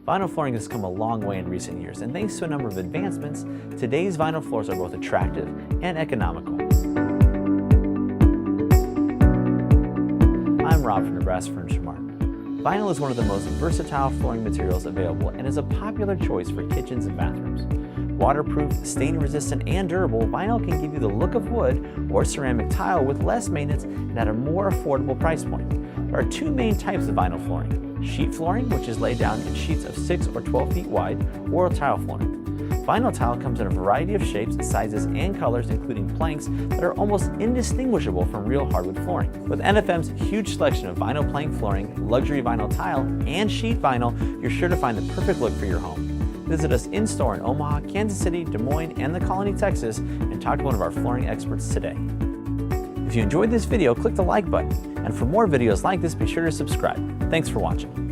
Vinyl flooring has come a long way in recent years, and thanks to a number of advancements, today's vinyl floors are both attractive and economical. I'm Rob from Nebraska Furniture Mart. Vinyl is one of the most versatile flooring materials available and is a popular choice for kitchens and bathrooms. Waterproof, stain-resistant, and durable, vinyl can give you the look of wood or ceramic tile with less maintenance and at a more affordable price point. There are two main types of vinyl flooring: sheet flooring, which is laid down in sheets of 6 or 12 feet wide, or tile flooring. Vinyl tile comes in a variety of shapes, sizes, and colors, including planks that are almost indistinguishable from real hardwood flooring. With NFM's huge selection of vinyl plank flooring, luxury vinyl tile, and sheet vinyl, you're sure to find the perfect look for your home. Visit us in-store in Omaha, Kansas City, Des Moines, and the Colony, Texas, and talk to one of our flooring experts today. If you enjoyed this video, click the like button. And for more videos like this, be sure to subscribe. Thanks for watching.